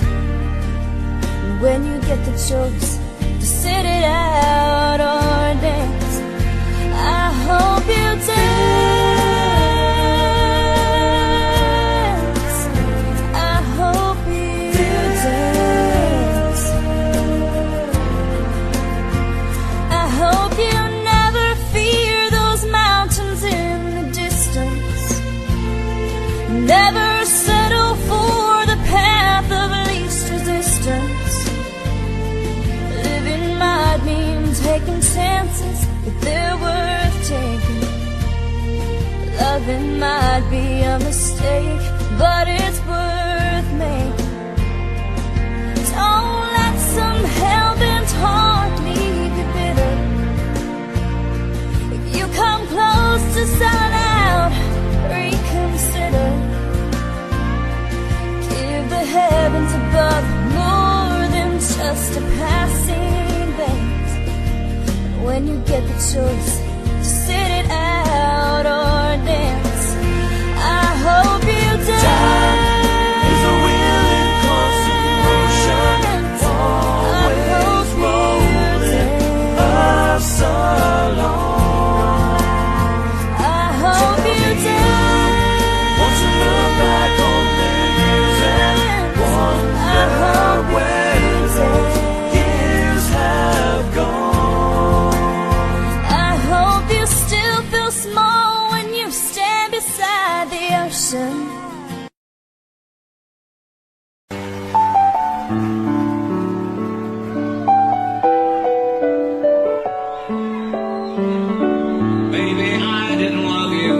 And when you get the choice to sit it out or dance, I hope you dance. I hope you dance. I hope you never fear those a mistake, but it's worth making. Don't let some hell-bent heart leave you bitter. If you come close to selling out, reconsider. Give the heavens above more than just a passing glance. When you get the choice to sit it out or dance, I hope you dance. Time is a wheel in constant motion, always rolling us along. I hope you dance. Won't you look back on the years and wonder where those years have gone? I hope you still feel small when you stand beside the ocean. Maybe I didn't love you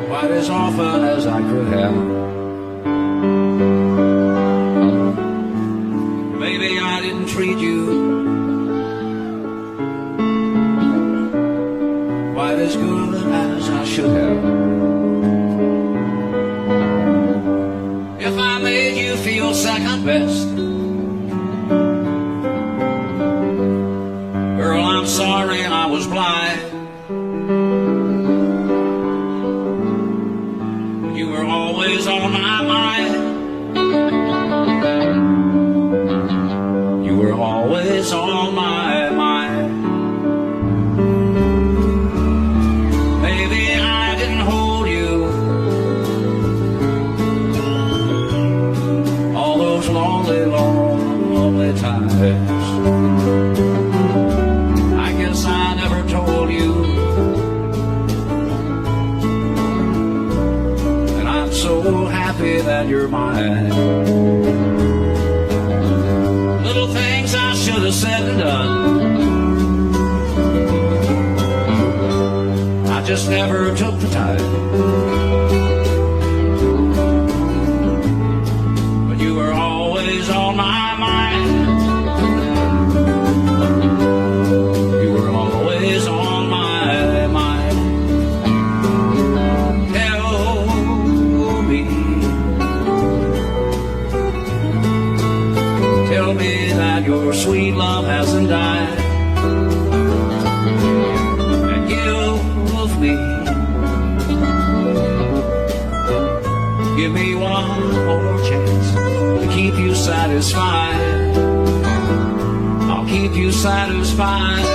quite as often as I could have. Maybe I didn't treat you quite as good as I should have. If I made you feel second best, girl, I'm sorry I was blind. You were always on my mind. You were always on my mind. Maybe I didn't hold you all those lonely, lonely times. I guess I never told you that I'm so happy that you're mine. Little things I should have said and done, I just never took the time. But you were always on my mind. You were always on my mind. Tell me that your sweet love hasn't died, and give me one more chance to keep you satisfied. I'll keep you satisfied.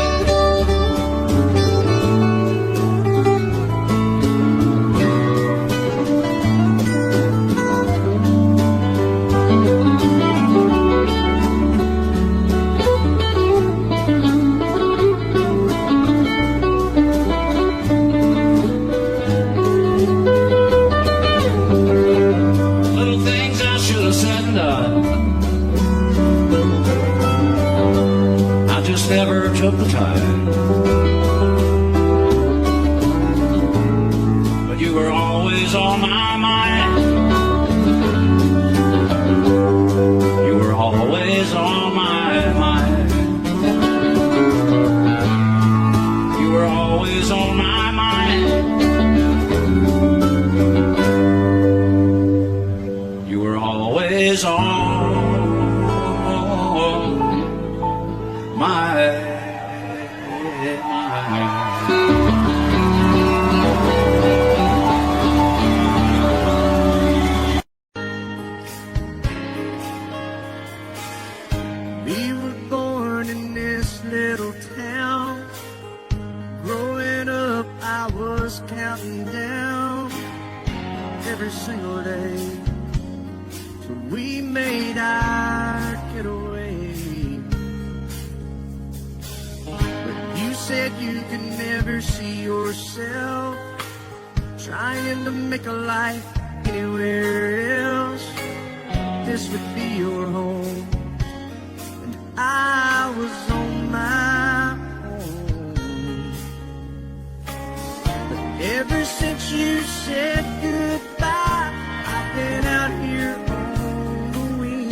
Never took the time, but you were always on my mind. You were always on my mind. You were always on my mind. You were always on We were born in this little town. Growing up, I was counting down every single day till we made our getaway. But you said you could never see yourself trying to make a life anywhere else. This would be your home. I was on my own. Ever since you said goodbye, I've been out here on the wing.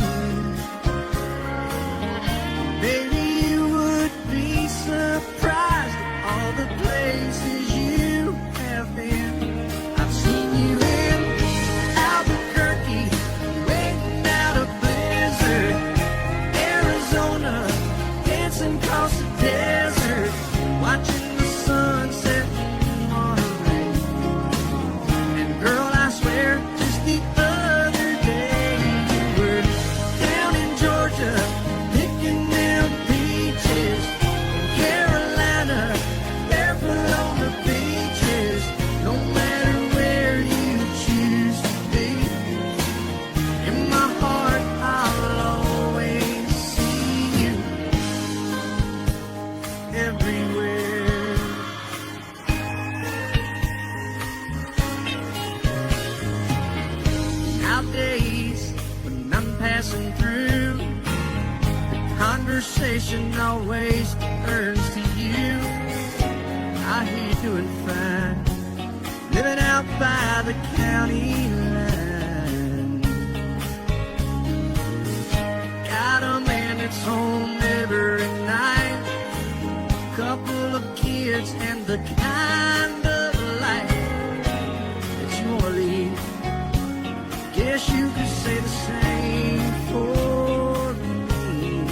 Maybe you would be surprised at all the places you have been. I've seen you in Albuquerque, waiting out a blizzard, Arizona, dancing across the desert, watching the sunset in Monterey. And girl, I swear, just the other day you were down in Georgia, picking them peaches. In Carolina, barefoot on the beaches. No matter where you choose to be, in my heart I'll always see you everywhere. Nowadays, when I'm passing through, the conversation always turns to you. I hear you doing fine, living out by the county line. Got a man that's home every night, couple of kids and the kind of life that you wanna lead. Guess you could say the same for me.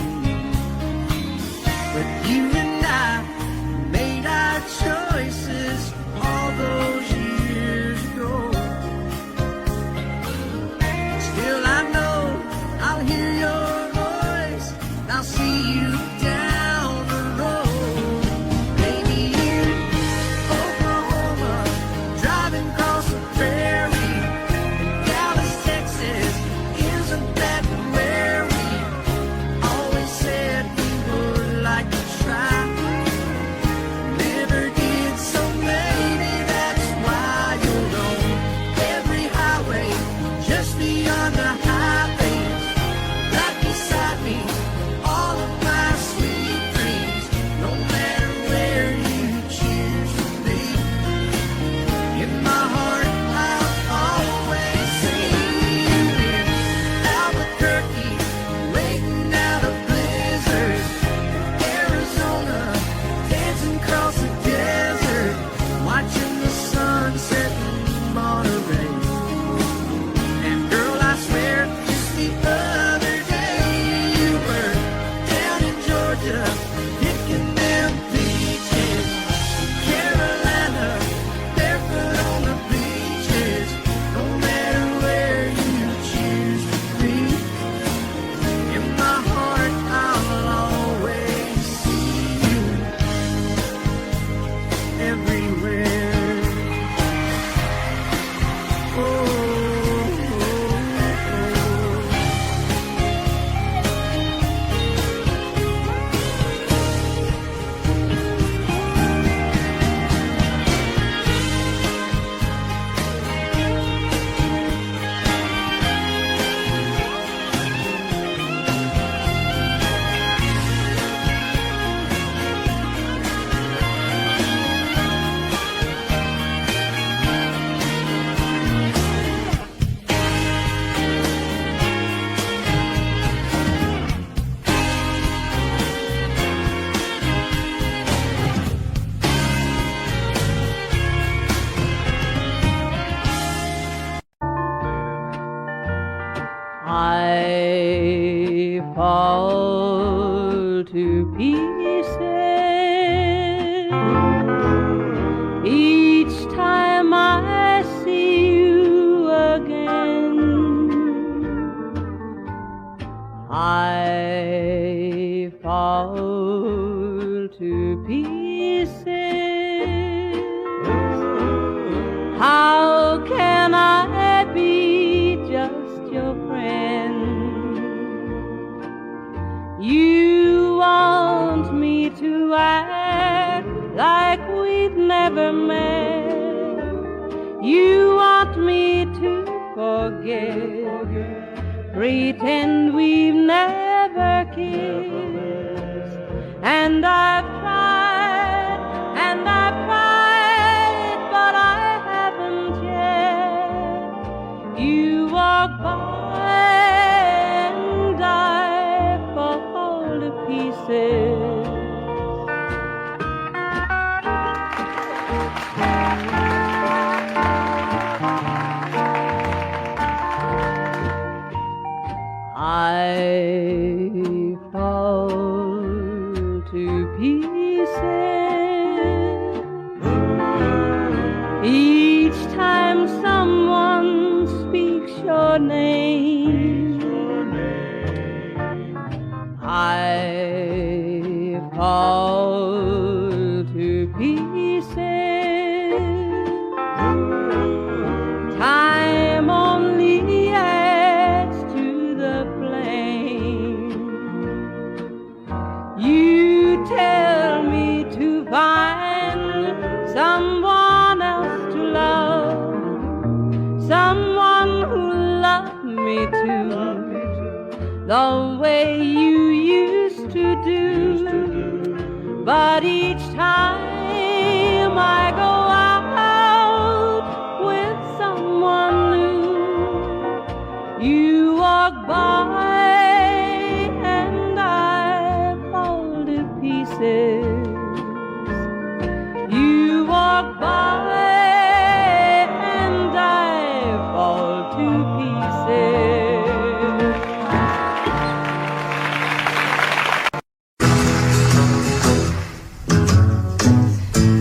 But you and I made our choices all those years ago. Still I know I'll hear your voice, and I'll see you down the road. Maybe in Oklahoma, driving across the prairie. In Dallas, Texas, isn't that where we always said we would like to try? Never did, so maybe that's why you'll know every highway just beyond the highways. Right beside me, all of my sweet dreams. No matter where you choose to be, in my heart I'll always see you in Albuquerque, waiting out a blizzard, Arizona, dancing across the desert, watching the sunset in Monterey. And girl, I swear, just the other day you were down in Georgia, picking them peaches. Carolina, barefoot on the beaches. No matter where you choose to be, in my heart I'll always see you everywhere. Oh, oh, oh. I fall to pieces each time I see you again. I fall to pieces. How can I be just your friend You walk by and I fall to pieces. I fall to pieces each time someone speaks your name. I fall to pieces. Time only adds to the flame. You tell me to find someone else to love, someone who loved me too, the way you used to do. But each time I go out with someone new, you walk by and I fall to pieces. You walk by and I fall to pieces.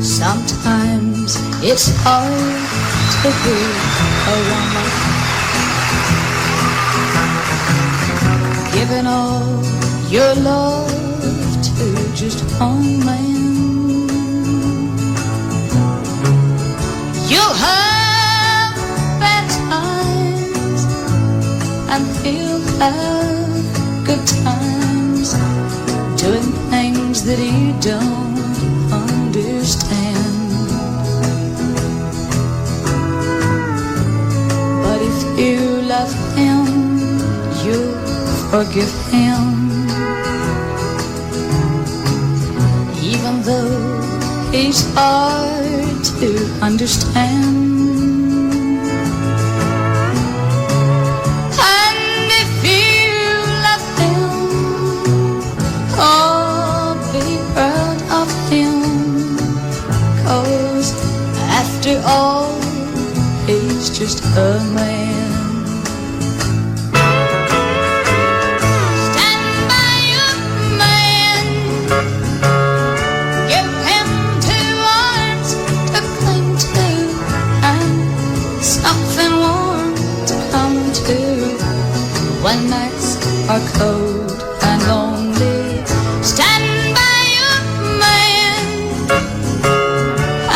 Sometimes it's hard to be a woman, giving all your love to just one man. You'll have bad times and he'll have good times, doing things that he don't understand. But if you love him, you'll forgive him, even though he's hard to understand. And if you love him, oh, be proud of him, 'cause after all, he's just a man. Stand by your man, give him 2 arms to cling to, and something warm to come to when nights are cold and lonely. Stand by your man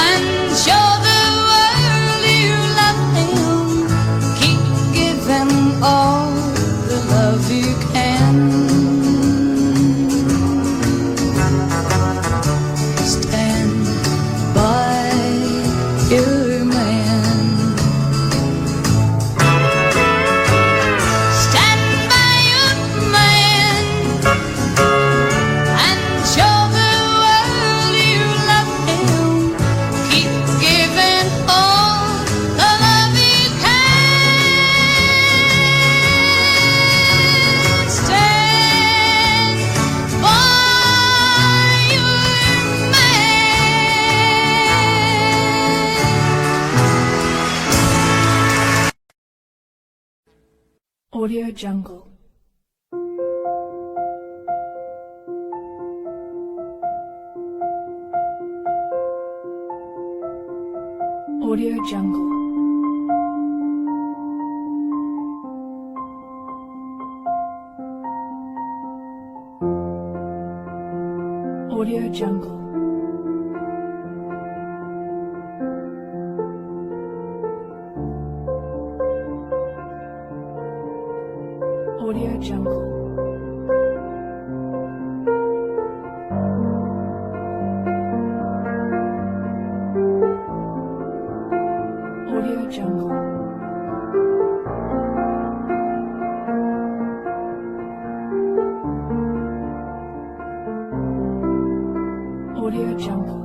and show the world you love him. Keep giving all the love you can. Stand by your man. Stand by your man and show the world you love him. Keep giving all the love you can. Stand by your man. Audio Jungle. Audio Jungle. Audio Jungle. Audio Jungle. Audio Jungle. Audio Jungle.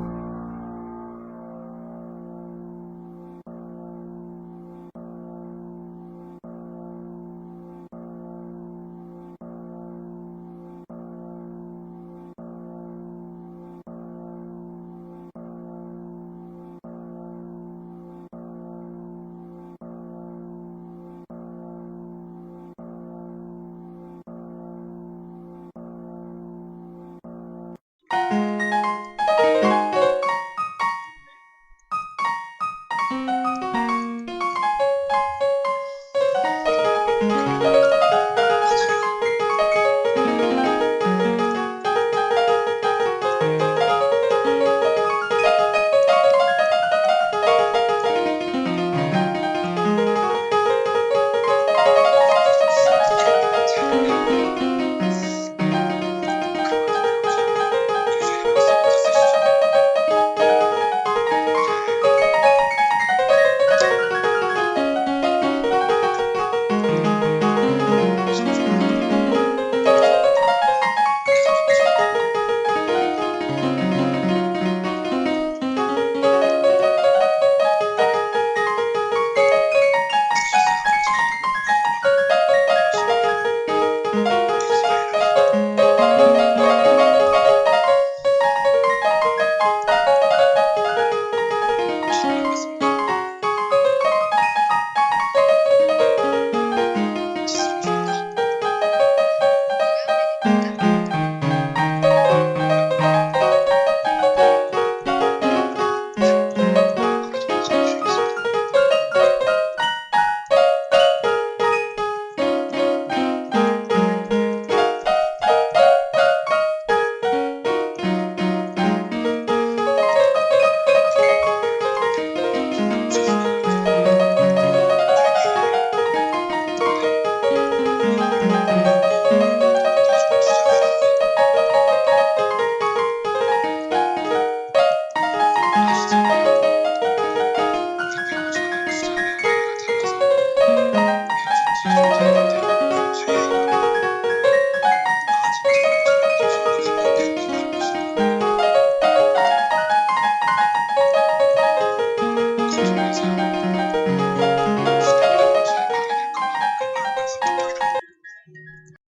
Jungle.